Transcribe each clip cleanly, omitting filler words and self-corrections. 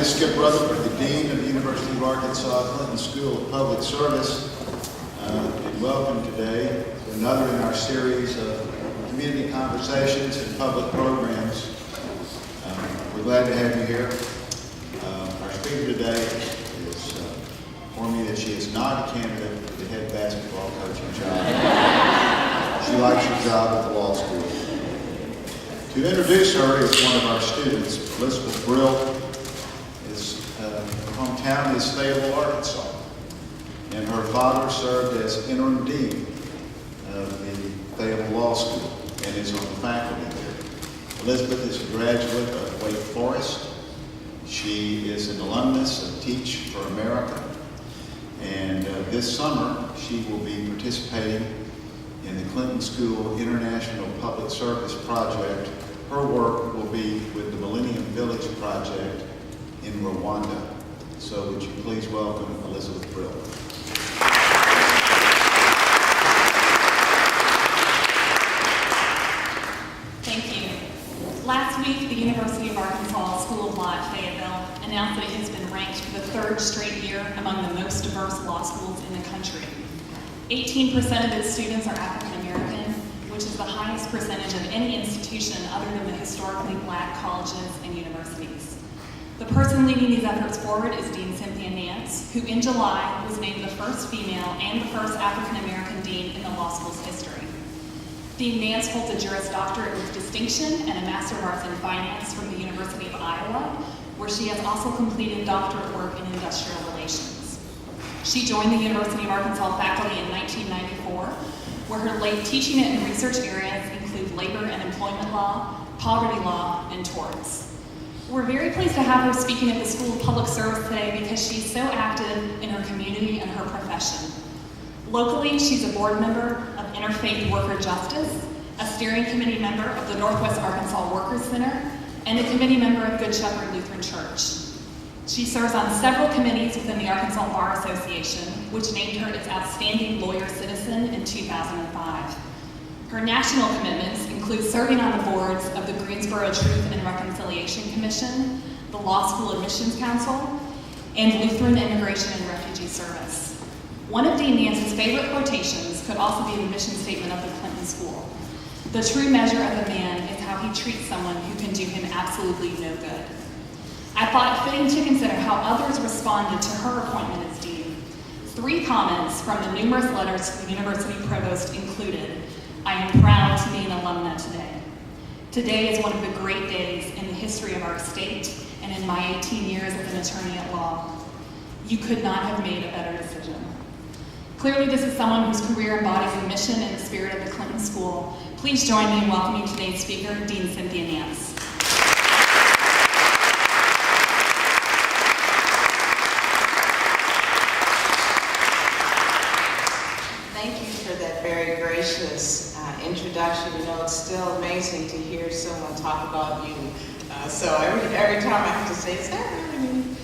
is Skip Rutherford, the Dean of the University of Arkansas Clinton School of Public Service, and welcome today to another in our series of community conversations and public programs. We're glad to have you here. Our speaker today is informed me that she is not a candidate for the head basketball coaching job. She likes her job at the law school. To introduce her is one of our students, Elizabeth Brill. Her hometown is Fayetteville, Arkansas, and her father served as interim dean of the Fayetteville Law School and is on the faculty there. Elizabeth is a graduate of Wake Forest. She is an alumnus of Teach for America, and this summer she will be participating in the Clinton School International Public Service Project. Her work will be with the Millennium Village Project in Rwanda. So would you please welcome Elizabeth Brill. Thank you. Last week, the University of Arkansas School of Law at Fayetteville announced that it has been ranked for the third straight year among the most diverse law schools in the country. 18% of its students are African American, which is the highest percentage of any institution other than the historically black colleges and universities. The person leading these efforts forward is Dean Cynthia Nance, who in July was named the first female and the first African American dean in the law school's history. Dean Nance holds a Juris Doctorate with distinction and a Master of Arts in Finance from the University of Iowa, where she has also completed doctorate work in industrial relations. She joined the University of Arkansas faculty in 1994, where her late teaching and research areas include labor and employment law, poverty law, and torts. We're very pleased to have her speaking at the School of Public Service today because she's so active in her community and her profession. Locally, she's a board member of Interfaith Worker Justice, a steering committee member of the Northwest Arkansas Workers Center, and a committee member of Good Shepherd Lutheran Church. She serves on several committees within the Arkansas Bar Association, which named her its Outstanding Lawyer Citizen in 2005. Her national commitments include serving on the boards of the Greensboro Truth and Reconciliation Commission, the Law School Admissions Council, and Lutheran Immigration and Refugee Service. One of Dean Nance's favorite quotations could also be the mission statement of the Clinton School. The true measure of a man is how he treats someone who can do him absolutely no good. I thought it fitting to consider how others responded to her appointment as dean. 3 comments from the numerous letters to the university provost included, "I am proud to be an alumna today. Today is one of the great days in the history of our state and in my 18 years as an attorney at law. You could not have made a better decision." Clearly, this is someone whose career embodies the mission and the spirit of the Clinton School. Please join me in welcoming today's speaker, Dean Cynthia Nance. Thank you for that very gracious introduction. You know, it's still amazing to hear someone talk about you. So every time I have to say, is that really me?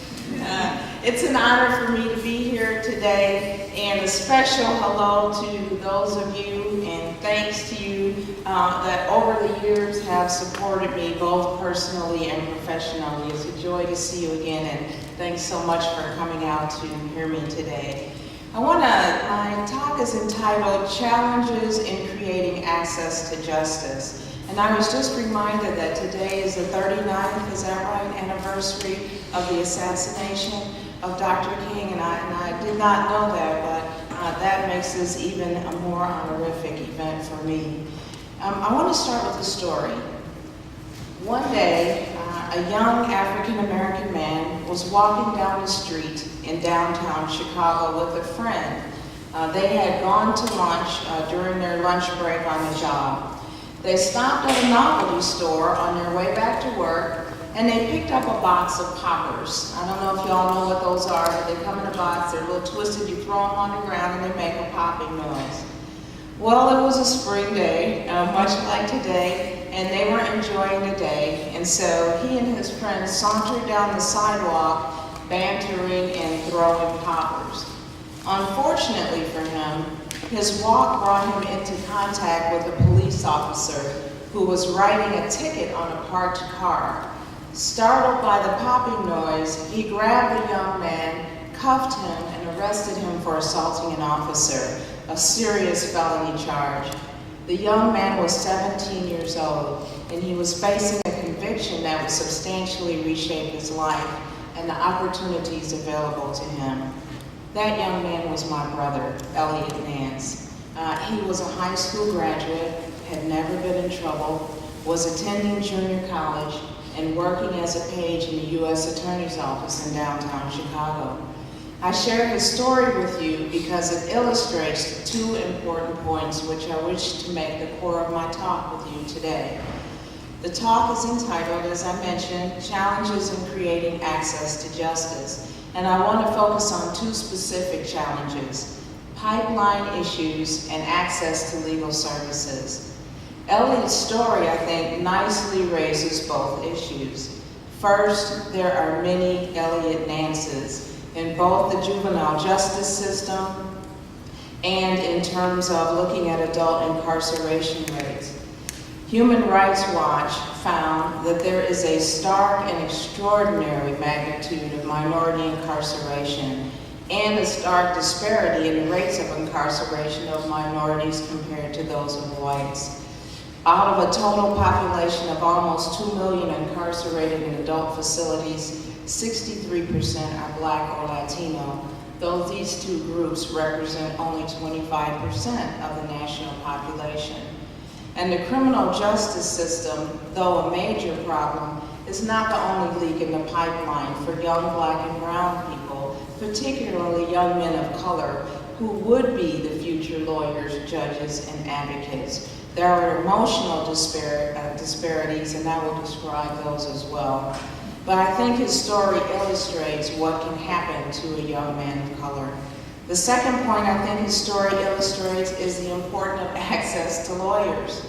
It's an honor for me to be here today, and a special hello to those of you, and thanks to you that over the years have supported me both personally and professionally. It's a joy to see you again, and thanks so much for coming out to hear me today. My talk is entitled Challenges in Creating Access to Justice. And I was just reminded that today is the 39th, is that right, anniversary of the assassination of Dr. King, and I did not know that, but that makes this even a more honorific event for me. I want to start with a story. One day, a young African-American man was walking down the street in downtown Chicago with a friend. They had gone to lunch during their lunch break on the job. They stopped at a novelty store on their way back to work, and they picked up a box of poppers. I don't know if y'all know what those are, but they come in a box, they're a little twisted, you throw them on the ground and they make a popping noise. Well, it was a spring day, much like today, and they were enjoying the day, and so he and his friends sauntered down the sidewalk, bantering and throwing poppers. Unfortunately for him, his walk brought him into contact with a police officer who was writing a ticket on a parked car. Startled by the popping noise, he grabbed the young man, cuffed him, and arrested him for assaulting an officer, a serious felony charge. The young man was 17 years old, and he was facing a conviction that would substantially reshape his life and the opportunities available to him. That young man was my brother, Cynthia Nance. He was a high school graduate, had never been in trouble, was attending junior college, and working as a page in the U.S. Attorney's Office in downtown Chicago. I share his story with you because it illustrates two important points which I wish to make the core of my talk with you today. The talk is entitled, as I mentioned, Challenges in Creating Access to Justice, and I want to focus on two specific challenges: pipeline issues and access to legal services. Elliott's story, I think, nicely raises both issues. First, there are many Elliott Nances in both the juvenile justice system and in terms of looking at adult incarceration rates. Human Rights Watch found that there is a stark and extraordinary magnitude of minority incarceration and a stark disparity in the rates of incarceration of minorities compared to those of whites. Out of a total population of almost 2 million incarcerated in adult facilities, 63% are Black or Latino, though these two groups represent only 25% of the national population. And the criminal justice system, though a major problem, is not the only leak in the pipeline for young Black and brown people, particularly young men of color, who would be the future lawyers, judges, and advocates. There are emotional disparities, and I will describe those as well. But I think his story illustrates what can happen to a young man of color. The second point I think his story illustrates is the importance of access to lawyers.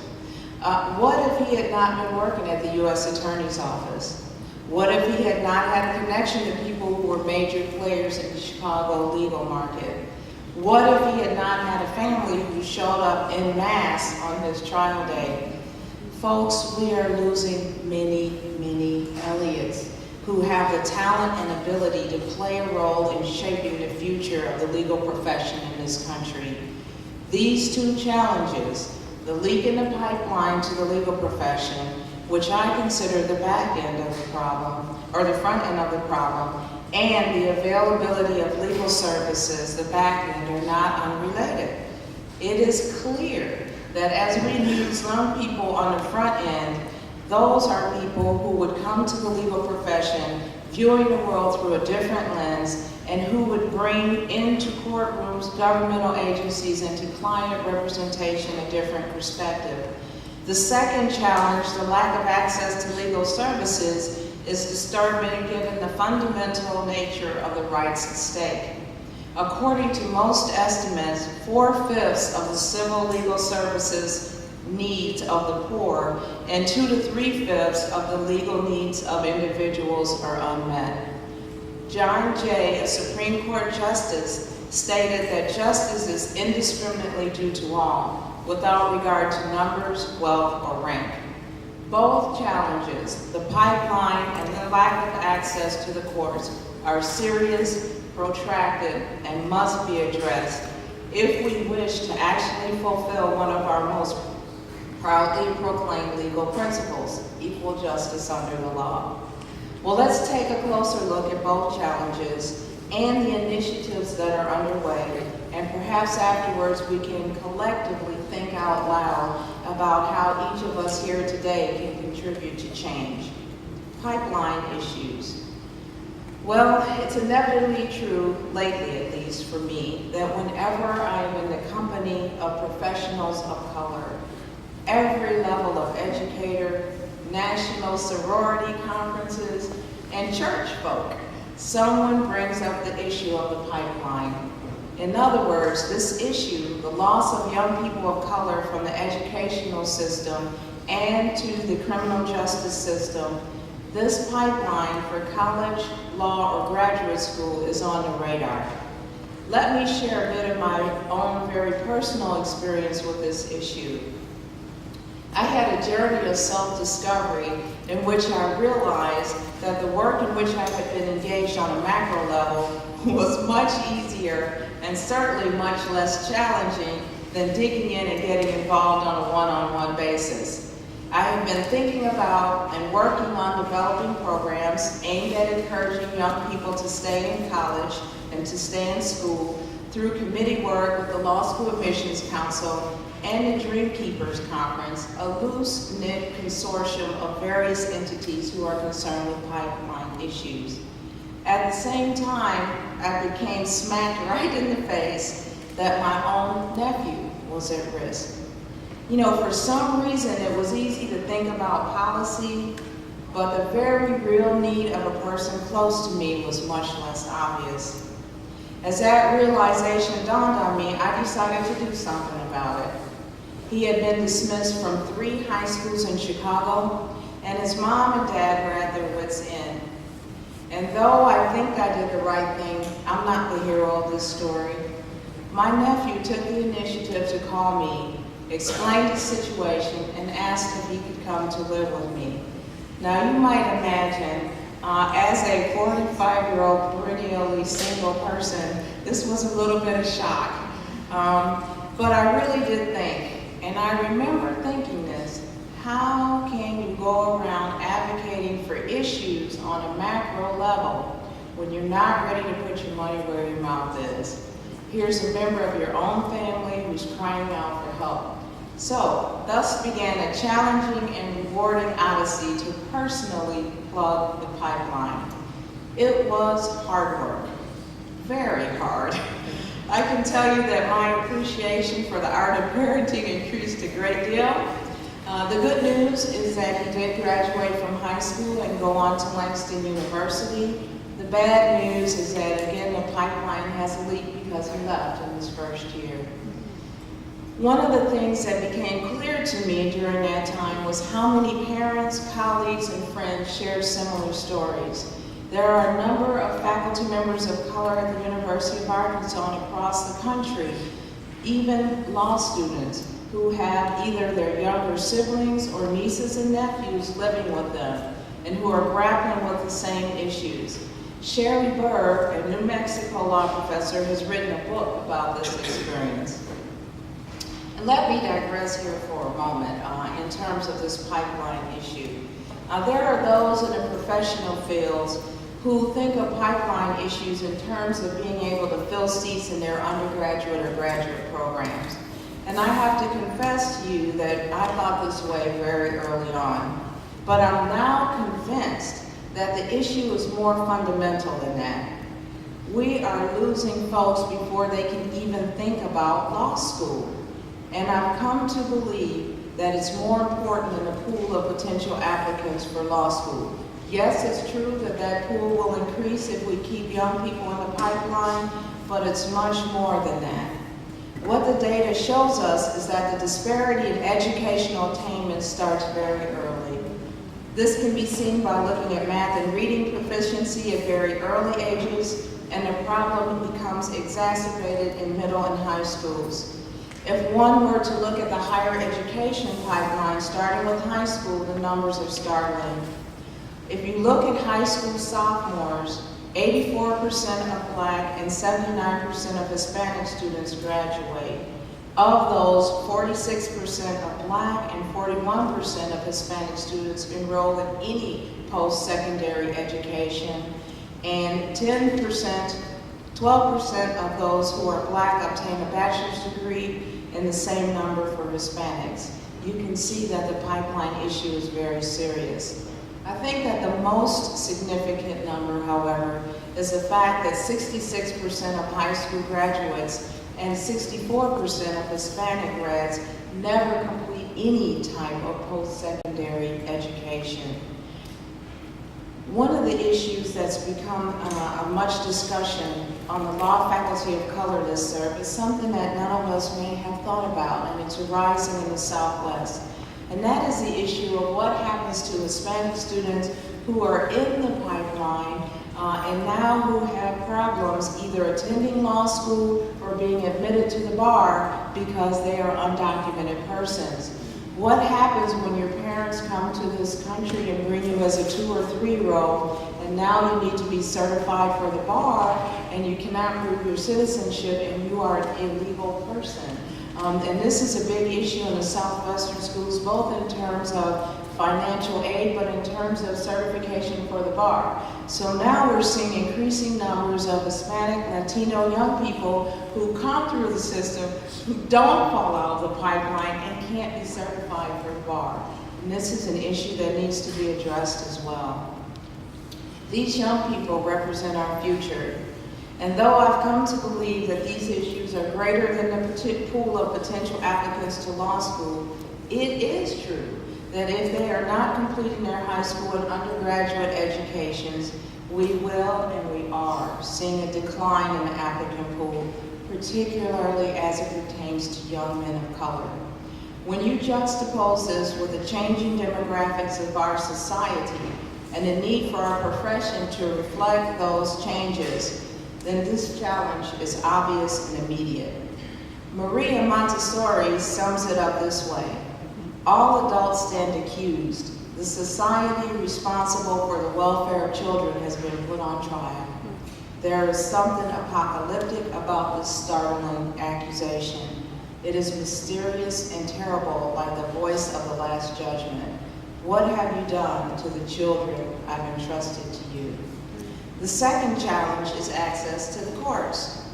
What if he had not been working at the U.S. Attorney's Office? What if he had not had a connection to people who were major players in the Chicago legal market? What if he had not had a family who showed up en masse on his trial day? Folks, we are losing many, many Elliots who have the talent and ability to play a role in shaping the future of the legal profession in this country. These two challenges, the leak in the pipeline to the legal profession, which I consider the back end of the problem, or the front end of the problem, and the availability of legal services, the back end, are not unrelated. It is clear that as we lose some people on the front end, those are people who would come to the legal profession viewing the world through a different lens and who would bring into courtrooms, governmental agencies, and to client representation a different perspective. The second challenge, the lack of access to legal services, is disturbing given the fundamental nature of the rights at stake. According to most estimates, 4/5 of the civil legal services needs of the poor and 2 to 3/5 of the legal needs of individuals are unmet. John Jay, a Supreme Court justice, stated that justice is indiscriminately due to all, without regard to numbers, wealth, or rank. Both challenges, the pipeline and the lack of access to the courts, are serious, protracted, and must be addressed if we wish to actually fulfill one of our most proudly proclaimed legal principles, equal justice under the law. Well, let's take a closer look at both challenges and the initiatives that are underway, and perhaps afterwards we can collectively think out loud about how each of us here today can contribute to change. Pipeline issues. Well, it's inevitably true, lately at least for me, that whenever I am in the company of professionals of color, every level of educator, national sorority conferences, and church folk, someone brings up the issue of the pipeline. In other words, this issue, the loss of young people of color from the educational system and to the criminal justice system, this pipeline for college, law, or graduate school is on the radar. Let me share a bit of my own very personal experience with this issue. I had a journey of self-discovery in which I realized that the work in which I had been engaged on a macro level was much easier and certainly much less challenging than digging in and getting involved on a one-on-one basis. I have been thinking about and working on developing programs aimed at encouraging young people to stay in college and to stay in school through committee work with the Law School Admissions Council and the Dream Keepers Conference, a loose-knit consortium of various entities who are concerned with pipeline issues. At the same time, I became smacked right in the face that my own nephew was at risk. You know, for some reason, it was easy to think about policy, but the very real need of a person close to me was much less obvious. As that realization dawned on me, I decided to do something about it. He had been dismissed from 3 high schools in Chicago, and his mom and dad were at their wits' end. And though I think I did the right thing, I'm not the hero of this story. My nephew took the initiative to call me, explained the situation, and asked if he could come to live with me. Now you might imagine, as a 45-year-old perennially single person, this was a little bit of shock. But I really did think, and I remember thinking this, how can you go around advocating for issues on a macro level when you're not ready to put your money where your mouth is? Here's a member of your own family who's crying out for help. So, thus began a challenging and rewarding odyssey to personally plug the pipeline. It was hard work, very hard. I can tell you that my appreciation for the art of parenting increased a great deal. The good news is that he did graduate from high school and go on to Langston University. The bad news is that, again, the pipeline has a leak because he left in his first year. One of the things that became clear to me during that time was how many parents, colleagues, and friends shared similar stories. There are a number of faculty members of color at the University of Arkansas and across the country, even law students, who have either their younger siblings or nieces and nephews living with them and who are grappling with the same issues. Sherry Burr, a New Mexico law professor, has written a book about this experience. And let me digress here for a moment in terms of this pipeline issue. There are those in the professional fields who think of pipeline issues in terms of being able to fill seats in their undergraduate or graduate programs. And I have to confess to you that I thought this way very early on. But I'm now convinced that the issue is more fundamental than that. We are losing folks before they can even think about law school. And I've come to believe that it's more important than the pool of potential applicants for law school. Yes, it's true that that pool will increase if we keep young people in the pipeline, but it's much more than that. What the data shows us is that the disparity in educational attainment starts very early. This can be seen by looking at math and reading proficiency at very early ages, and the problem becomes exacerbated in middle and high schools. If one were to look at the higher education pipeline, starting with high school, the numbers are startling. If you look at high school sophomores, 84% of Black and 79% of Hispanic students graduate. Of those, 46% of Black and 41% of Hispanic students enroll in any post-secondary education, and 12% of those who are Black obtain a bachelor's degree, and the same number for Hispanics. You can see that the pipeline issue is very serious. I think that the most significant number, however, is the fact that 66% of high school graduates and 64% of Hispanic grads never complete any type of post-secondary education. One of the issues that's become a much discussion on the law faculty of color listserv is something that none of us may have thought about, and it's arising in the Southwest. And that is the issue of what happens to Hispanic students who are in the pipeline and now who have problems either attending law school or being admitted to the bar because they are undocumented persons. What happens when your parents come to this country and bring you as a 2 or 3-year-old, and now you need to be certified for the bar, and you cannot prove your citizenship, and you are an illegal person? And this is a big issue in the Southwestern schools, both in terms of financial aid, but in terms of certification for the bar. So now we're seeing increasing numbers of Hispanic, Latino young people who come through the system, who don't fall out of the pipeline and can't be certified for the bar. And this is an issue that needs to be addressed as well. These young people represent our future. And though I've come to believe that these issues are greater than the pool of potential applicants to law school, it is true that if they are not completing their high school and undergraduate educations, we will and we are seeing a decline in the applicant pool, particularly as it pertains to young men of color. When you juxtapose this with the changing demographics of our society and the need for our profession to reflect those changes, then this challenge is obvious and immediate. Maria Montessori sums it up this way: all adults stand accused. The society responsible for the welfare of children has been put on trial. There is something apocalyptic about this startling accusation. It is mysterious and terrible, like the voice of the Last Judgment. What have you done to the children I've entrusted to you? The second challenge is access to the courts.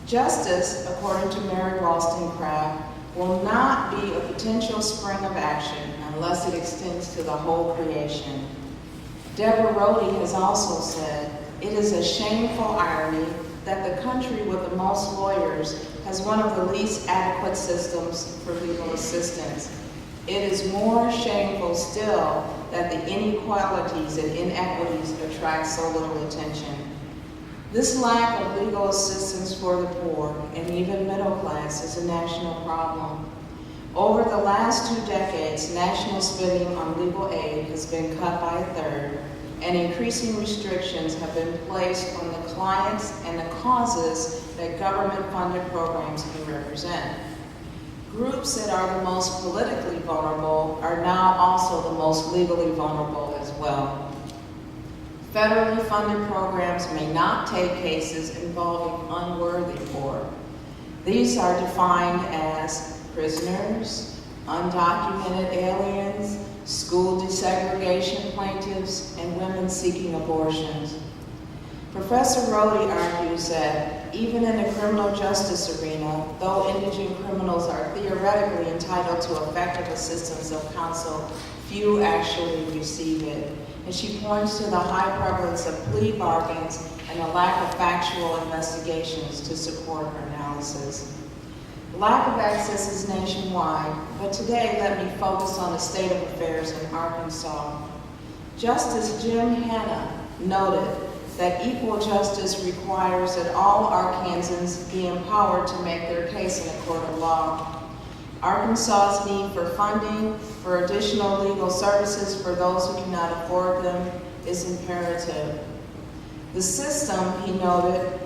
Justice, according to Mary Wollstonecraft, will not be a potential spring of action unless it extends to the whole creation. Deborah Rhodey has also said, it is a shameful irony that the country with the most lawyers has one of the least adequate systems for legal assistance. It is more shameful still that the inequalities and inequities attract so little attention. This lack of legal assistance for the poor and even middle class is a national problem. Over the last 2 decades, national spending on legal aid has been cut by a third, and increasing restrictions have been placed on the clients and the causes that government-funded programs can represent. Groups that are the most politically vulnerable are now also the most legally vulnerable as well. Federally funded programs may not take cases involving unworthy poor. These are defined as prisoners, undocumented aliens, school desegregation plaintiffs, and women seeking abortions. Professor Rhodey argues that even in the criminal justice arena, though indigent criminals are theoretically entitled to effective assistance of counsel, few actually receive it. And she points to the high prevalence of plea bargains and a lack of factual investigations to support her analysis. Lack of access is nationwide, but today let me focus on the state of affairs in Arkansas. Justice Jim Hanna noted that equal justice requires that all Arkansans be empowered to make their case in a court of law. Arkansas's need for funding for additional legal services for those who cannot afford them is imperative. The system, he noted,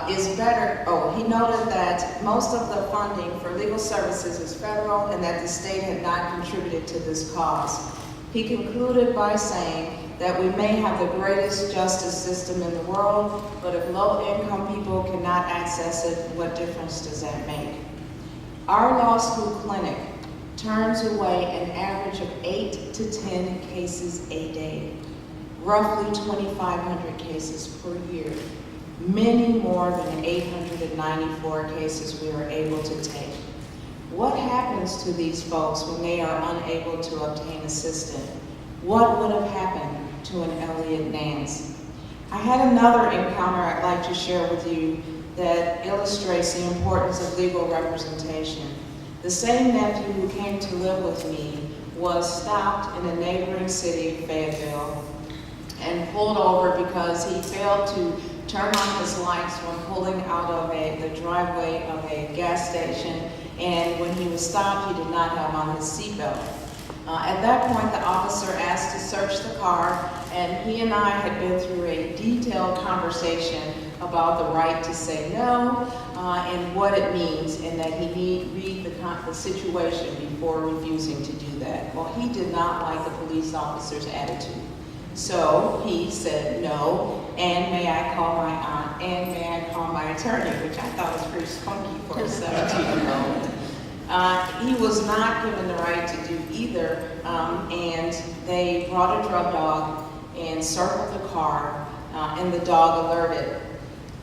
is better. He noted that most of the funding for legal services is federal and that the state had not contributed to this cause. He concluded by saying that we may have the greatest justice system in the world, but if low-income people cannot access it, what difference does that make? Our law school clinic turns away an average of 8 to 10 cases a day, roughly 2,500 cases per year, many more than 894 cases we are able to take. What happens to these folks when they are unable to obtain assistance? What would have happened to an Cynthia Nance? I had another encounter I'd like to share with you that illustrates the importance of legal representation. The same nephew who came to live with me was stopped in a neighboring city of Fayetteville and pulled over because he failed to turn on his lights when pulling out of the driveway of a gas station, and when he was stopped, he did not have on his seatbelt. At that point, the officer asked to search the car, and he and I had been through a detailed conversation about the right to say no and what it means, and that he need read the situation before refusing to do that. Well, he did not like the police officer's attitude. So he said no, and may I call my aunt, and may I call my attorney, which I thought was pretty spunky for a 17-year-old. He was not given the right to do either, and they brought a drug dog and circled the car, and the dog alerted.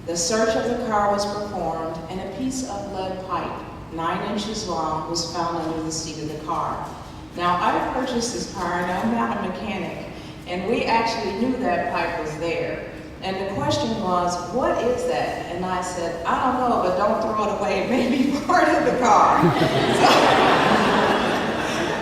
The search of the car was performed, and a piece of lead pipe, 9 inches long, was found under the seat of the car. Now, I purchased this car, and I'm not a mechanic, and we actually knew that pipe was there. And the question was, what is that? And I said, I don't know, but don't throw it away. It may be part of the car.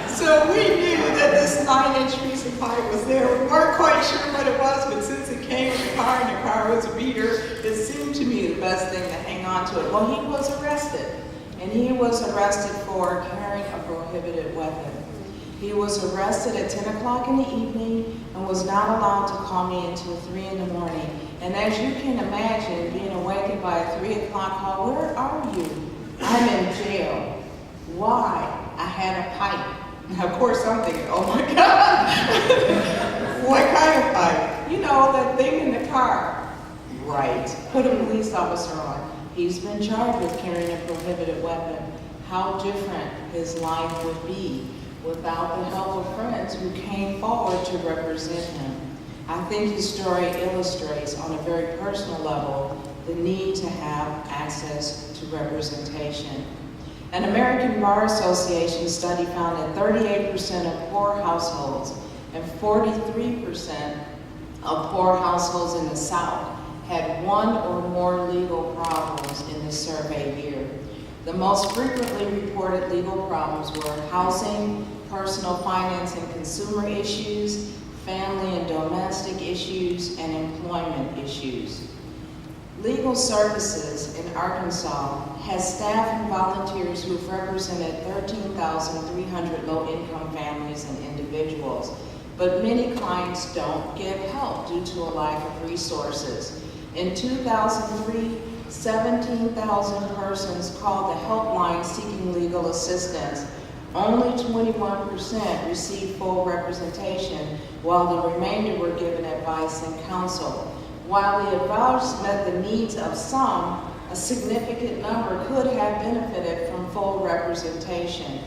So we knew that this 9-inch piece of pipe was there. We weren't quite sure what it was, but since it came in the car and the car was a beater, it seemed to me the best thing to hang on to it. Well, he was arrested, and he was arrested for carrying a prohibited weapon. He was arrested at 10 o'clock in the evening and was not allowed to call me until 3 in the morning. And as you can imagine, being awakened by a 3 o'clock call, where are you? I'm in jail. Why? I had a pipe. Now, of course, I'm thinking, oh my God, what kind of pipe? You know, that thing in the car. Right. Put a police officer on. He's been charged with carrying a prohibited weapon. How different his life would be without the help of friends who came forward to represent him. I think his story illustrates on a very personal level the need to have access to representation. An American Bar Association study found that 38% of poor households and 43% of poor households in the South had one or more legal problems in the survey year. The most frequently reported legal problems were housing, personal finance and consumer issues, family and domestic issues, and employment issues. Legal Services in Arkansas has staff and volunteers who have represented 13,300 low-income families and individuals, but many clients don't get help due to a lack of resources. In 2003, 17,000 persons called the helpline seeking legal assistance. Only 21% received full representation, while the remainder were given advice and counsel. While the advice met the needs of some, a significant number could have benefited from full representation.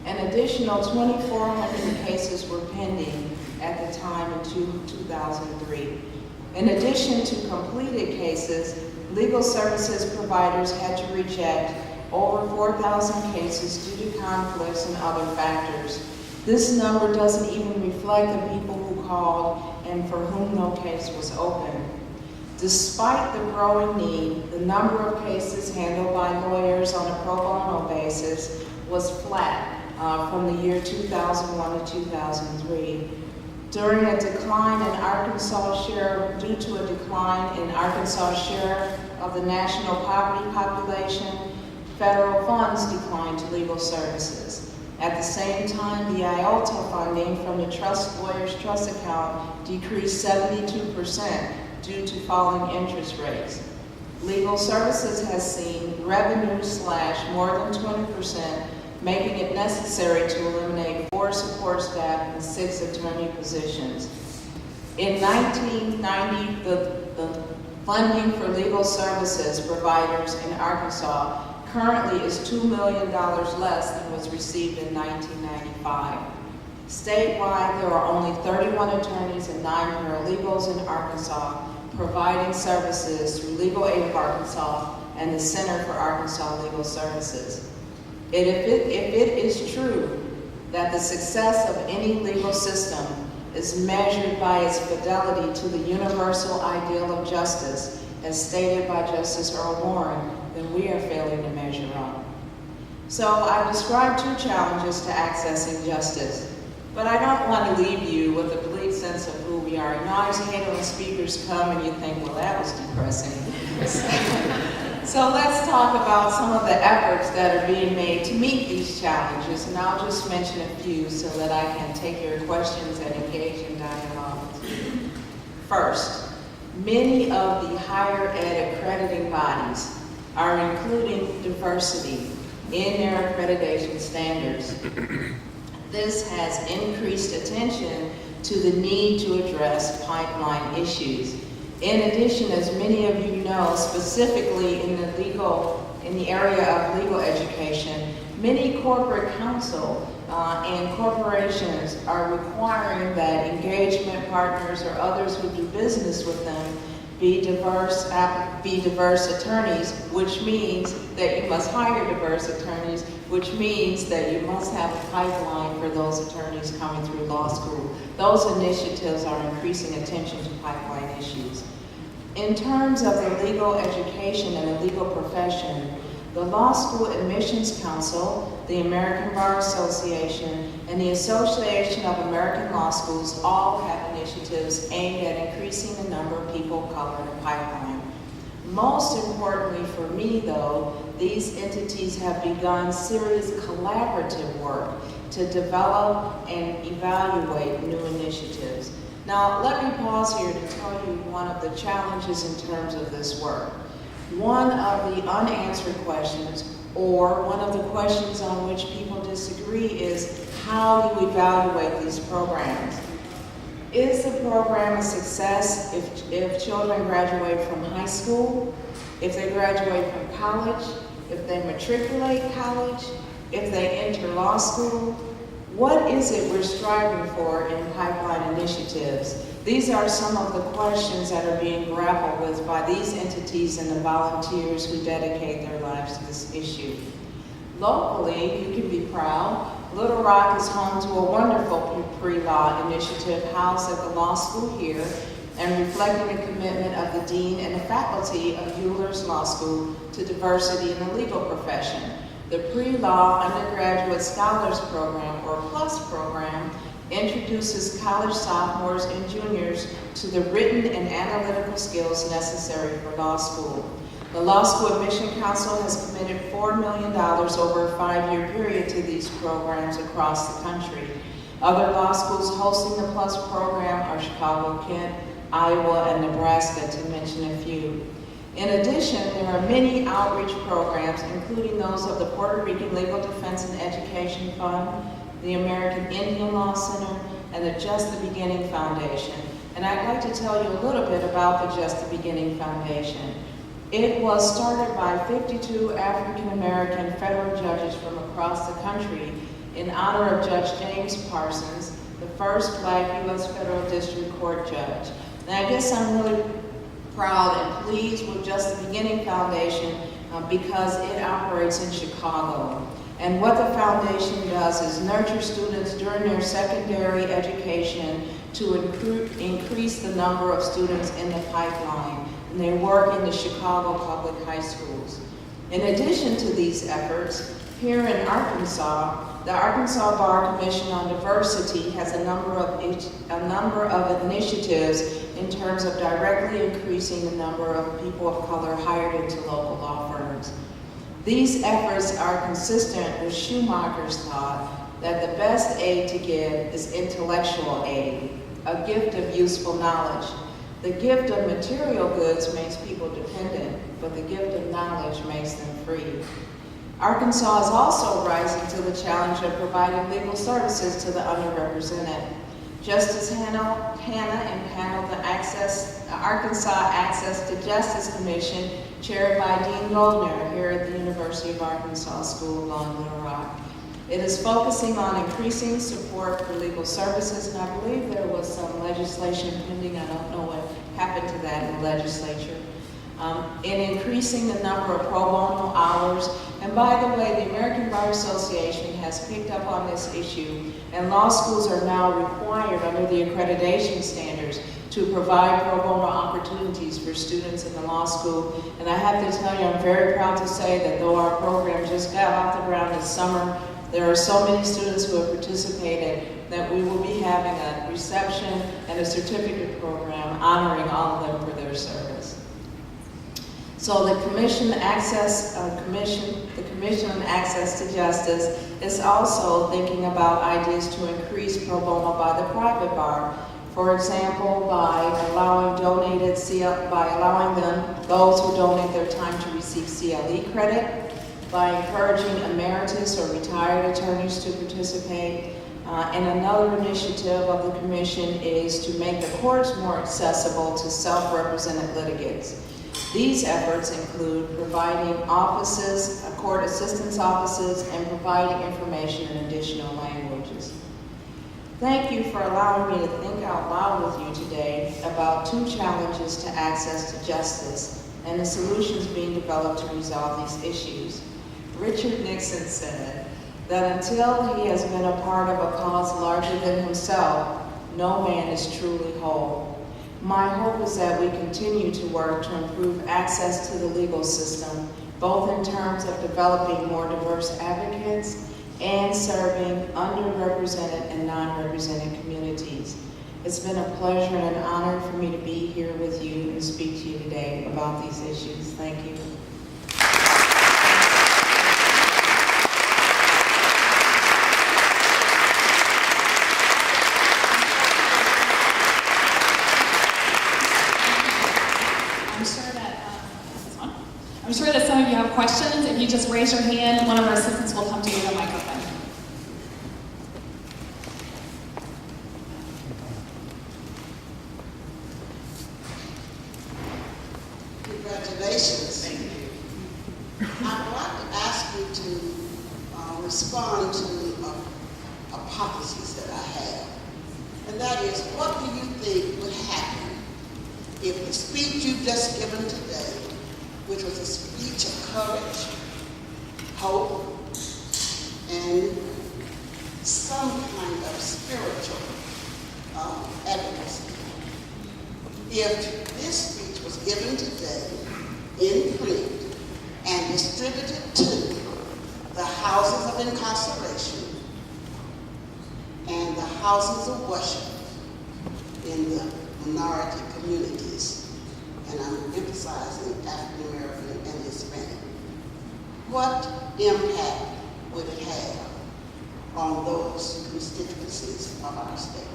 An additional 2,400 cases were pending at the time in 2003. In addition to completed cases, legal services providers had to reject over 4,000 cases due to conflicts and other factors. This number doesn't even reflect the people who called and for whom no case was open. Despite the growing need, the number of cases handled by lawyers on a pro bono basis was flat from the year 2001 to 2003. During a decline in Arkansas share, due to a decline in Arkansas share of the national poverty population, federal funds declined to legal services. At the same time, the IOTA funding from the trust lawyer's trust account decreased 72% due to falling interest rates. Legal services has seen revenue slash more than 20%, making it necessary to eliminate 4 support staff and 6 attorney positions. In 1990, the funding for legal services providers in Arkansas currently is $2 million less than was received in 1995. Statewide, there are only 31 attorneys and 9 paralegals in Arkansas providing services through Legal Aid of Arkansas and the Center for Arkansas Legal Services. If it is true that the success of any legal system is measured by its fidelity to the universal ideal of justice, as stated by Justice Earl Warren, then we are failing to measure up. So I've described 2 challenges to accessing justice, but I don't want to leave you with a bleak sense of who we are. You know, I always hate when speakers come and you think, well, that was depressing. So let's talk about some of the efforts that are being made to meet these challenges, and I'll just mention a few so that I can take your questions and engage in dialogue. First, Many of the higher ed accrediting bodies are including diversity in their accreditation standards. This has increased attention to the need to address pipeline issues. In addition, as many of you know, specifically in the area of legal education, many corporate counsel and corporations are requiring that engagement partners or others who do business with them be diverse attorneys, which means that you must hire diverse attorneys, which means that you must have a pipeline for those attorneys coming through law school. Those initiatives are increasing attention to pipeline issues. In terms of the legal education and the legal profession, the Law School Admissions Council, the American Bar Association, and the Association of American Law Schools all have initiatives aimed at increasing the number of people of color in the pipeline. Most importantly for me, though, these entities have begun serious collaborative work to develop and evaluate new initiatives. Now, let me pause here to tell you one of the challenges in terms of this work. One of the unanswered questions, or one of the questions on which people disagree, is how you evaluate these programs. Is the program a success if children graduate from high school, if they graduate from college, if they matriculate college, if they enter law school? What is it we're striving for in pipeline initiatives? These are some of the questions that are being grappled with by these entities and the volunteers who dedicate their lives to this issue. Locally, you can be proud. Little Rock is home to a wonderful pre-law initiative housed at the law school here and reflecting the commitment of the dean and the faculty of Euler's Law School to diversity in the legal profession. The pre-law undergraduate scholars program, or PLUS program, introduces college sophomores and juniors to the written and analytical skills necessary for law school. The Law School Admission Council has committed $4 million over a 5-year period to these programs across the country. Other law schools hosting the PLUS program are Chicago, Kent, Iowa, and Nebraska, to mention a few. In addition, there are many outreach programs, including those of the Puerto Rican Legal Defense and Education Fund, the American Indian Law Center, and the Just the Beginning Foundation. And I'd like to tell you a little bit about the Just the Beginning Foundation. It was started by 52 African American federal judges from across the country in honor of Judge James Parsons, the first Black U.S. Federal District Court judge. And I guess I'm really proud and pleased with Just the Beginning Foundation because it operates in Chicago. And what the foundation does is nurture students during their secondary education to increase the number of students in the pipeline. And they work in the Chicago public high schools. In addition to these efforts, here in Arkansas, the Arkansas Bar Commission on Diversity has a number of initiatives in terms of directly increasing the number of people of color hired into local law firms. These efforts are consistent with Schumacher's thought that the best aid to give is intellectual aid, a gift of useful knowledge. The gift of material goods makes people dependent, but the gift of knowledge makes them free. Arkansas is also rising to the challenge of providing legal services to the underrepresented. Justice Hannah impaneled the Arkansas Access to Justice Commission, chaired by Dean Goldner here at the University of Arkansas School of Law in Little Rock. It is focusing on increasing support for legal services, and I believe there was some legislation pending. I don't know what happened to that in the legislature. In increasing the number of pro bono hours. And by the way, the American Bar Association has picked up on this issue, and law schools are now required under the accreditation standards to provide pro bono opportunities for students in the law school. And I have to tell you, I'm very proud to say that though our program just got off the ground this summer, there are so many students who have participated that we will be having a reception and a certificate program honoring all of them for their service. So the Commission on Access to Justice is also thinking about ideas to increase pro bono by the private bar For example, by allowing those who donate their time to receive CLE credit, by encouraging emeritus or retired attorneys to participate, and another initiative of the Commission is to make the courts more accessible to self-represented litigants. These efforts include providing offices, court assistance offices, and providing information in additional languages. Thank you for allowing me to think out loud with you today about two challenges to access to justice and the solutions being developed to resolve these issues. Richard Nixon said that until he has been a part of a cause larger than himself, no man is truly whole. My hope is that we continue to work to improve access to the legal system, both in terms of developing more diverse advocates and serving underrepresented and non-represented communities. It's been a pleasure and an honor for me to be here with you and speak to you today about these issues. Thank you. I'm sure that some of you have questions. If you just raise your hand, one of our assistants will come to you with a microphone. Congratulations. Thank you. I'd like to ask you to respond to a hypothesis that I have. And that is, what do you think would happen if the speech you've just given today, which was a speech of courage, hope, and some kind of spiritual advocacy, if this speech was given today in print and distributed to the houses of incarceration and the houses of worship in the minority communities, and I'm emphasizing African American and Hispanic, what impact would it have on those constituencies of our state?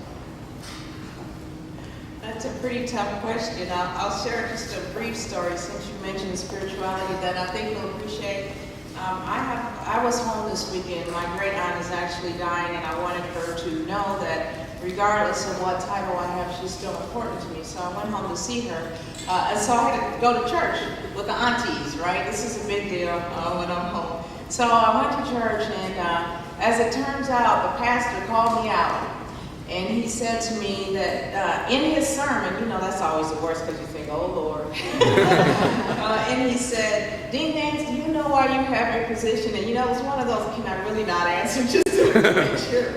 That's a pretty tough question. I'll share just a brief story since you mentioned spirituality that I think you'll appreciate. I was home this weekend. My great aunt is actually dying, and I wanted her to know that regardless of what title I have, she's still important to me. So I went home to see her. And so I had to go to church with the aunties, right? This is a big deal when I'm home. So I went to church, and as it turns out, the pastor called me out. And he said to me that in his sermon, you know, that's always the worst because you think, oh, Lord. And he said, Dean Nance, do you know why you have your position? And, you know, it was one of those, can I really not answer just to make sure?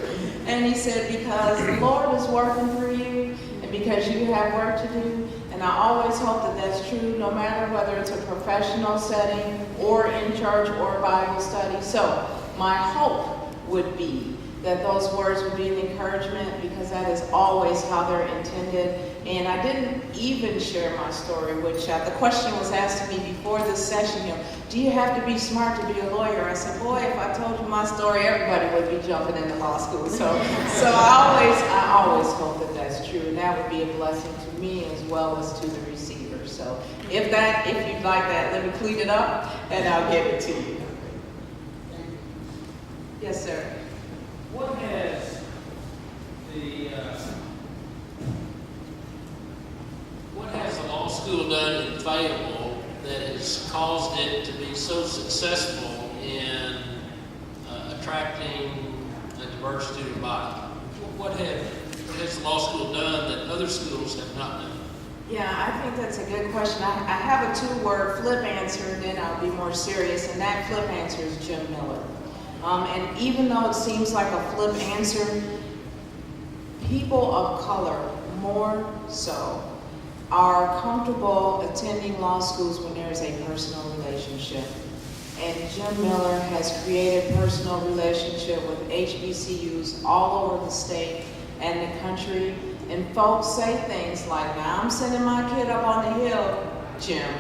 And he said, because the Lord is working through you and because you have work to do. And I always hope that that's true, no matter whether it's a professional setting or in church or Bible study. So my hope would be that those words would be an encouragement, because that is always how they're intended. And I didn't even share my story, which the question was asked to me before this session, you know, do you have to be smart to be a lawyer? I said, boy, if I told you my story, everybody would be jumping into law school. So I always hope that that's true, and that would be a blessing to me as well as to the receiver. So if you'd like that, let me clean it up, and I'll give it to you. Yes, sir. What has the law school done in Fayetteville that has caused it to be so successful in attracting a diverse student body? What has the law school done that other schools have not done? Yeah, I think that's a good question. I have a two-word flip answer, and then I'll be more serious, and that flip answer is Jim Miller. And even though it seems like a flip answer, people of color, more so, are comfortable attending law schools when there is a personal relationship. And Jim Miller has created personal relationship with HBCUs all over the state and the country. And folks say things like, now I'm sending my kid up on the hill, Jim.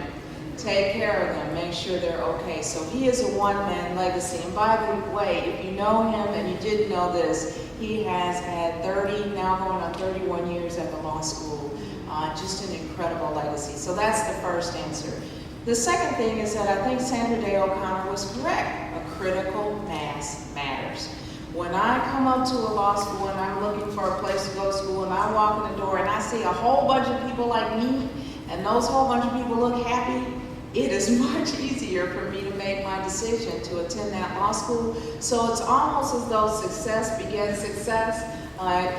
take care of them, make sure they're okay. So he is a one-man legacy. And by the way, if you know him and you didn't know this, he has had 30, now going on 31 years at the law school. Just an incredible legacy. So that's the first answer. The second thing is that I think Sandra Day O'Connor was correct. A critical mass matters. When I come up to a law school and I'm looking for a place to go to school and I walk in the door and I see a whole bunch of people like me and those whole bunch of people look happy, it is much easier for me to make my decision to attend that law school. So it's almost as though success begets success.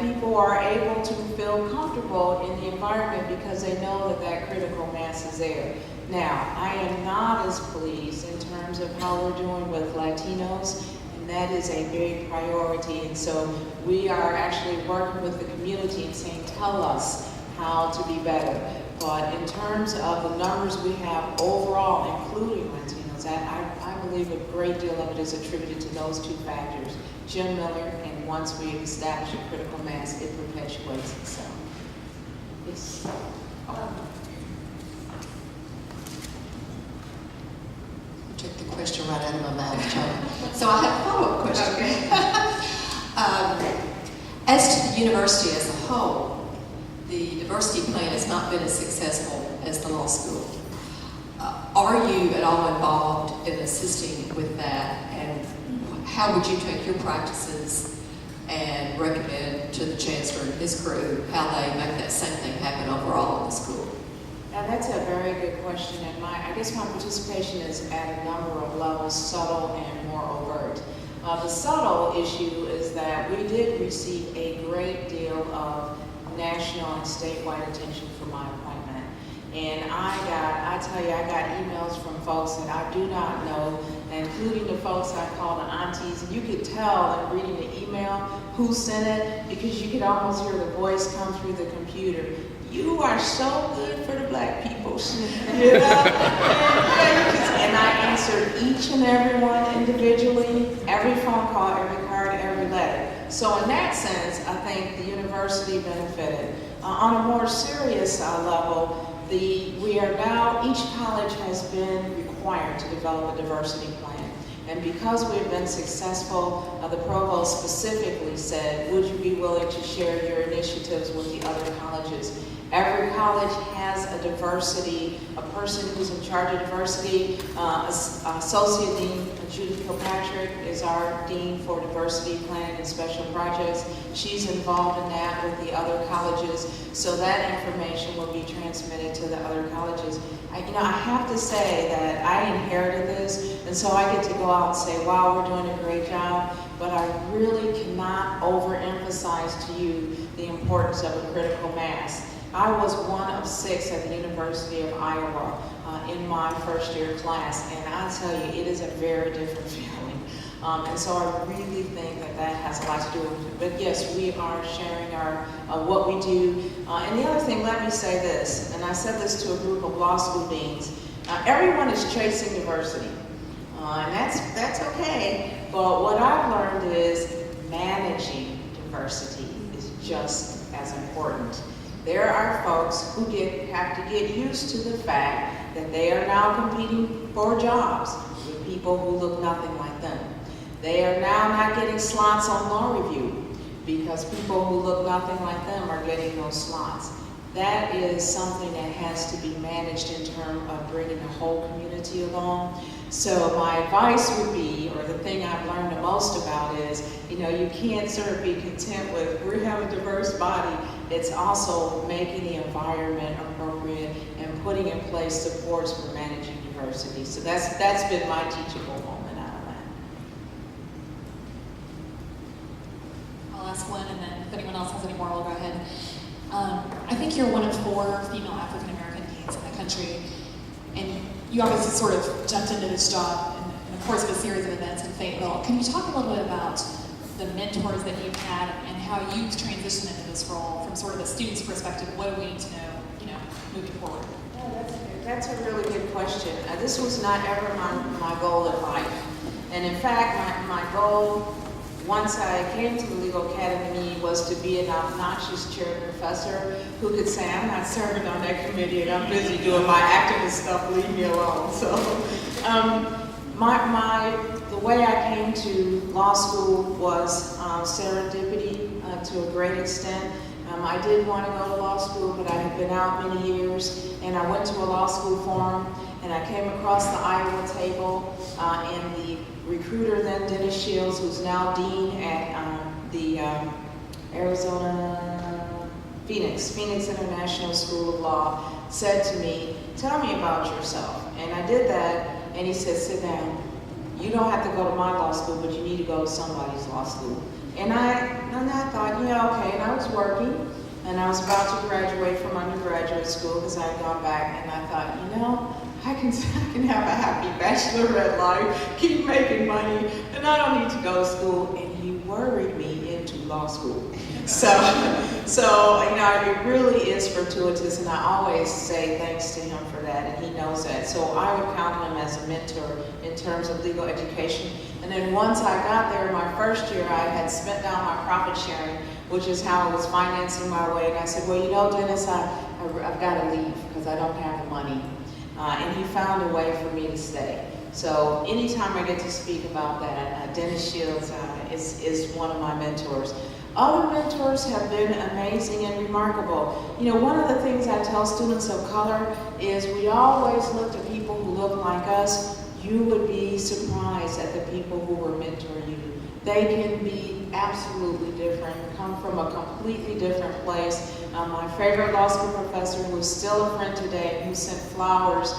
People are able to feel comfortable in the environment because they know that that critical mass is there. Now, I am not as pleased in terms of how we're doing with Latinos, and that is a big priority. And so we are actually working with the community and saying, tell us how to be better. But in terms of the numbers we have overall, including Latinos, I believe a great deal of it is attributed to those two factors, Jim Miller, and once we establish a critical mass, it perpetuates itself. Yes. Took the question right out of my mouth, John. So I have a follow-up question. Okay. As to the university as a whole, the diversity plan has not been as successful as the law school. Are you at all involved in assisting with that? And how would you take your practices and recommend to the chancellor and his crew how they make that same thing happen overall in the school? Now that's a very good question, and I guess my participation is at a number of levels, subtle and more overt. The subtle issue is that we did receive a great deal of national and statewide attention for my appointment. And I tell you, I got emails from folks that I do not know, including the folks I call the aunties. And you could tell in reading the email who sent it, because you could almost hear the voice come through the computer. You are so good for the black people, you know? And I answered each and every one individually, every phone call, every card, every letter. So in that sense, I think the university benefited. On a more serious level, we are now, each college has been required to develop a diversity plan. And because we've been successful, the provost specifically said, would you be willing to share your initiatives with the other colleges? Every college has a diversity, a person who's in charge of diversity. Associate Dean Judith Kilpatrick is our Dean for Diversity Planning and Special Projects. She's involved in that with the other colleges, so that information will be transmitted to the other colleges. I have to say that I inherited this, and so I get to go out and say, wow, we're doing a great job, but I really cannot overemphasize to you the importance of a critical mass. I was one of 6 at the University of Iowa in my first year class, and I tell you, it is a very different feeling. And so I really think that has a lot to do with it. But yes, we are sharing our what we do. And the other thing, let me say this, and I said this to a group of law school deans. Everyone is chasing diversity, and that's okay. But what I've learned is managing diversity is just as important. There are folks who have to get used to the fact that they are now competing for jobs with people who look nothing like them. They are now not getting slots on law review because people who look nothing like them are getting those slots. That is something that has to be managed in terms of bringing the whole community along. So my advice would be, or the thing I've learned the most about is, you can't sort of be content with, we have a diverse body. It's also making the environment appropriate and putting in place supports for managing diversity. So that's been my teachable moment out of that. I'll ask one, and then if anyone else has any more, we'll go ahead. I think you're one of 4 female African-American deans in the country, and you obviously sort of jumped into this job in the course of a series of events in Fayetteville. Can you talk a little bit about the mentors that you've had and how you've transitioned into this role from sort of a student's perspective? What do we need to know, moving forward? Yeah, that's a really good question. This was not ever my goal in life. And in fact, my goal once I came to the Legal Academy was to be an obnoxious chair professor who could say, I'm not serving on that committee and I'm busy doing my activist stuff, leave me alone. So the way I came to law school was serendipity to a great extent. I did want to go to law school, but I had been out many years, and I went to a law school forum, and I came across the Iowa table, and the recruiter then, Dennis Shields, who's now dean at the Phoenix International School of Law, said to me, tell me about yourself. And I did that, and he said, sit down. You don't have to go to my law school, but you need to go to somebody's law school. And I thought, yeah, okay, and I was working, and I was about to graduate from undergraduate school because I had gone back, and I thought, you know, I can have a happy bachelorette life, keep making money, and I don't need to go to school. And he worried me into law school. So you know, it really is fortuitous, and I always say thanks to him for that, and he knows that. So I would count him as a mentor in terms of legal education. And then once I got there, my first year, I had spent down my profit sharing, which is how I was financing my way. And I said, well, you know, Dennis, I've got to leave because I don't have the money. And he found a way for me to stay. So anytime I get to speak about that, Dennis Shields is one of my mentors. Other mentors have been amazing and remarkable. You know, one of the things I tell students of color is we always look to people who look like us. You would be surprised at the people who will mentor you. They can be absolutely different, come from a completely different place. My favorite law school professor, who is still a friend today, who sent flowers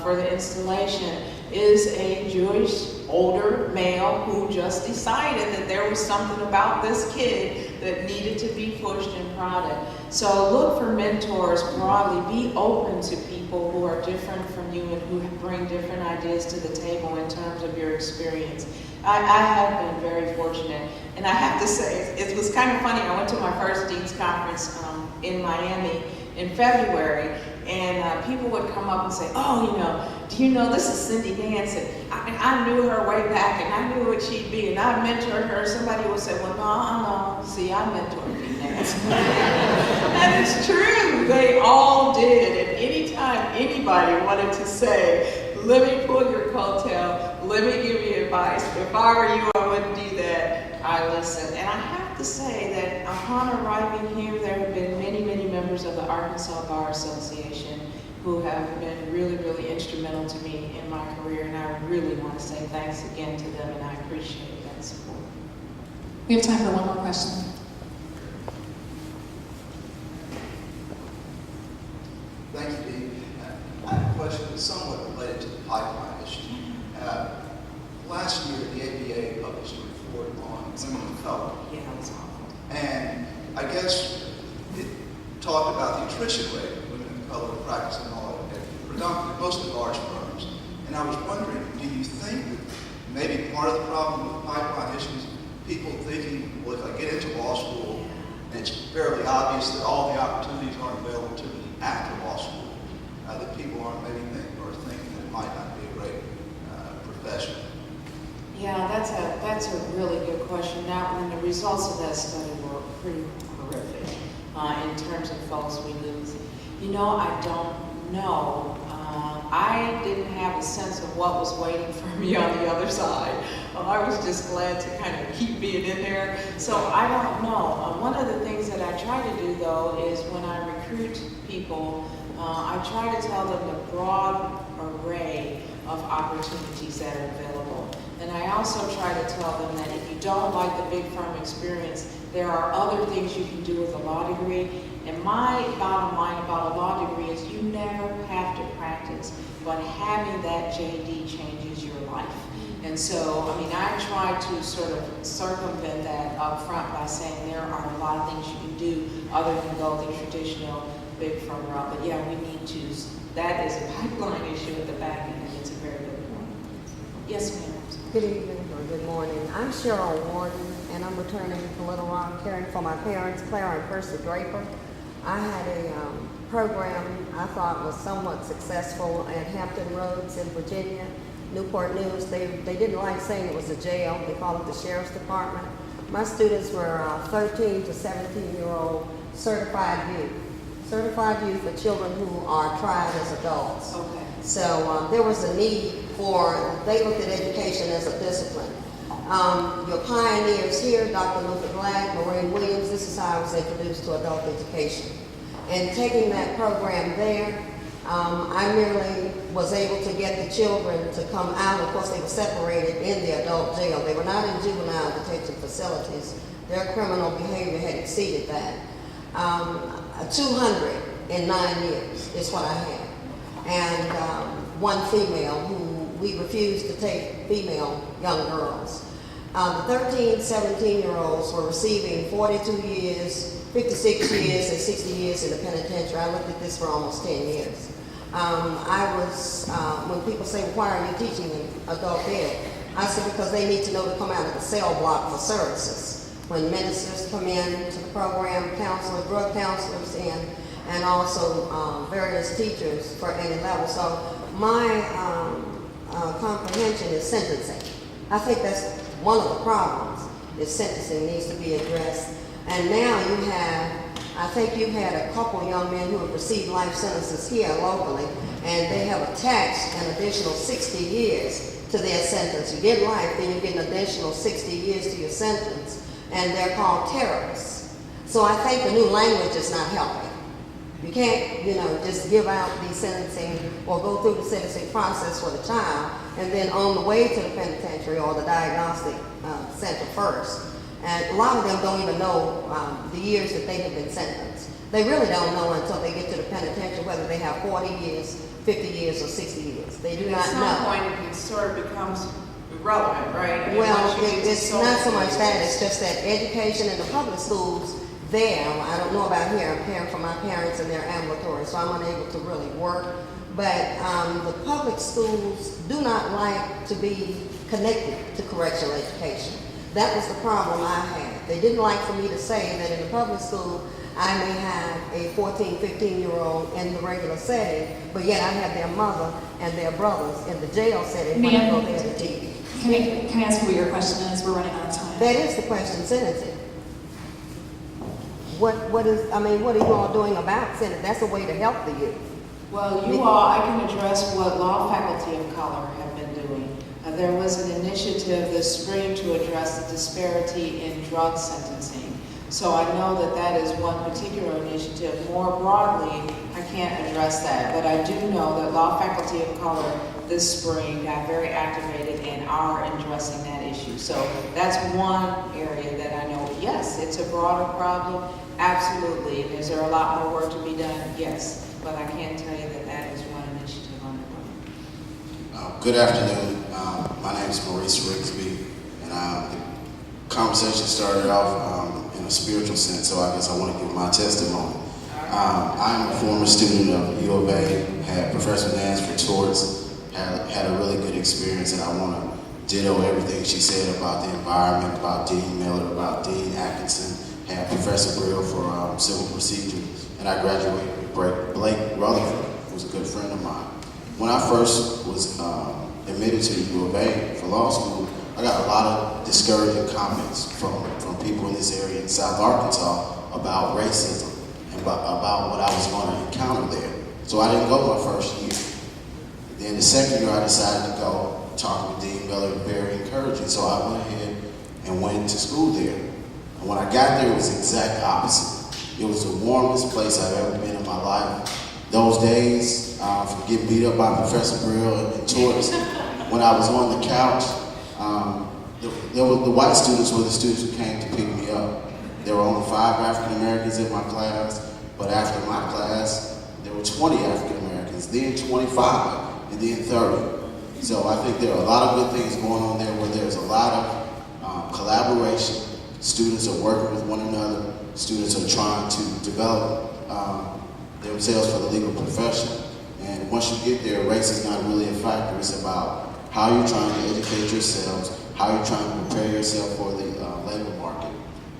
for the installation, is a Jewish older male who just decided that there was something about this kid that needed to be pushed and prodded. So look for mentors broadly. Be open to people who are different from you and who bring different ideas to the table in terms of your experience. I have been very fortunate. And I have to say, it was kind of funny. I went to my first Dean's Conference in Miami in February, and people would come up and say, oh, you know, do you know this is Cynthia Nance? And I knew her way back, and I knew what she'd be, and I mentored her. Somebody would say, well, no, see, I mentored you, Nance. And it's true, they all did. And anytime anybody wanted to say, let me pull your coattail, let me give you advice, if I were you, I wouldn't do that. I listened. And I have to say that upon arriving here, there have been many, many members of the Arkansas Bar Association who have been really, really instrumental to me in my career, and I really want to say thanks again to them, and I appreciate that support. We have time for one more question. Thank you, Dee. I have a question that's somewhat related to the pipeline issue. Last year, the ABA published a report on women of color. Yeah, that was awful. And I guess it talked about the attrition rate of women of color practicing law at predominantly mostly large firms. And I was wondering, do you think that maybe part of the problem with pipeline issues, people thinking, well, if I get into law school, and it's fairly obvious that all the opportunities aren't available to me after law school, that people aren't maybe thinking that it might not be a great profession. Yeah, that's a really good question. Now, when the results of that study were pretty horrific in terms of folks we lose. You know, I don't know. I didn't have a sense of what was waiting for me on the other side. I was just glad to kind of keep being in there. So I don't know. One of the things that I try to do, though, is when I recruit people, I try to tell them the broad array of opportunities that are available. And I also try to tell them that if you don't like the big firm experience, there are other things you can do with a law degree. And my bottom line about a law degree is you never have to practice, but having that JD changes your life. And so, I mean, I try to sort of circumvent that up front by saying there are a lot of things you can do other than go the traditional big firm route. But yeah, we need to, that is a pipeline issue at the back end, and it's a very good point. Yes, ma'am. Good evening or good morning. I'm Cheryl Warden, and I'm returning from Little Rock, caring for my parents, Clara and Percy Draper. I had a program I thought was somewhat successful at Hampton Roads in Virginia. Newport News, they didn't like saying it was a jail. They called it the Sheriff's Department. My students were 13 to 17-year-old certified youth. Certified youth are children who are tried as adults. Okay. So there was a need for, they looked at education as a discipline. Your pioneers here, Dr. Luther Black, Maureen Williams, this is how I was introduced to adult education. And taking that program there, I merely was able to get the children to come out. Of course, they were separated in the adult jail. They were not in juvenile detention facilities. Their criminal behavior had exceeded that. 209 years is what I had. And one female who we refused to take female young girls. The 13, 17-year-olds were receiving 42 years, 56 years, and 60 years in the penitentiary. I looked at this for almost 10 years. When people say, why are you teaching them adult ed? I said, because they need to know to come out of the cell block for services. When ministers come in to the program, counselors, drug counselors, and also various teachers for any level. So my comprehension is sentencing. I think that's one of the problems, is sentencing needs to be addressed. And now you have, I think you had a couple young men who have received life sentences here locally, and they have attached an additional 60 years to their sentence. You get life, then you get an additional 60 years to your sentence, and they're called terrorists. So I think the new language is not helping. You can't, just give out the sentencing or go through the sentencing process for the child, and then on the way to the penitentiary or the diagnostic center first. And a lot of them don't even know the years that they have been sentenced. They really don't know until they get to the penitentiary whether they have 40 years, 50 years, or 60 years. They do not know. At some point, it sort of becomes irrelevant, right? I mean, Well, once you get it's not so much that. It's just that education in the public schools there, I don't know about here, I'm caring for my parents and they're ambulatory, so I'm unable to really work. But the public schools do not like to be connected to correctional education. That was the problem I had. They didn't like for me to say that in the public school, I may have a 14, 15-year-old in the regular setting, but yet I have their mother and their brothers in the jail setting when I go there to teach. Can I ask you what your question is? We're running out of time. That is the question, sentencing. What are you all doing about sentencing? That's a way to help the youth. Well, I can address what law faculty of color have been doing. There was an initiative this spring to address the disparity in drug sentencing. So I know that is one particular initiative. More broadly, I can't address that, but I do know that law faculty of color this spring got very activated and are addressing that issue. So that's one area that I know, yes, it's a broader problem, absolutely. And is there a lot more work to be done? Yes. But I can tell you that is one initiative underway. Good afternoon. My name is Maurice Rigsby, and the conversation started off in a spiritual sense, so I guess I want to give my testimony. I'm a former student of U of A, had Professor Nance for torts, had a really good experience, and I want to ditto everything she said about the environment, about Dean Miller, about Dean Atkinson, had Professor Brill for civil procedure, and I graduated with Blake Rutherford, who's a good friend of mine. When I first was admitted to the U of A for law school, I got a lot of discouraging comments from people in this area in South Arkansas about racism and about what I was going to encounter there. So I didn't go my first year. Then the second year I decided to go, talk with Dean Miller, very encouraging. So I went ahead and went to school there. And when I got there, it was the exact opposite. It was the warmest place I've ever been in my life. Those days, from getting beat up by Professor Brill and torts, when I was on the couch, the white students were the students who came to pick me up. There were only 5 African Americans in my class, but after my class, there were 20 African Americans, then 25, and then 30. So I think there are a lot of good things going on there where there's a lot of collaboration. Students are working with one another. Students are trying to develop themselves for the legal profession. And once you get there, race is not really a factor. It's about how you're trying to educate yourselves, how you're trying to prepare yourself for the labor market.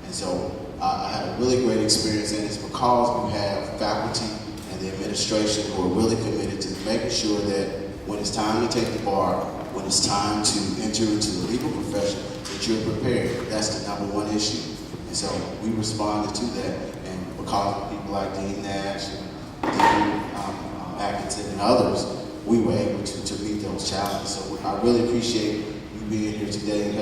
And so I had a really great experience, and it's because you have faculty and the administration who are really committed to making sure that when it's time to take the bar, when it's time to enter into the legal profession, that you're prepared. That's the number one issue. And so we responded to that, and because of people like Dean Nash, Dean Atkinson, and others, we were able to meet those challenges. So I really appreciate you being here today and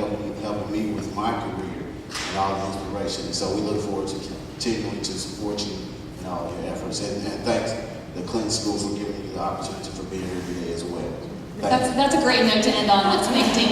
helping me with my career and all the inspiration. And so we look forward to continuing to support you in all your efforts. And thanks the Clinton School for giving me the opportunity for being here today as well. Thank you. That's a great note to end on. Let's make Dean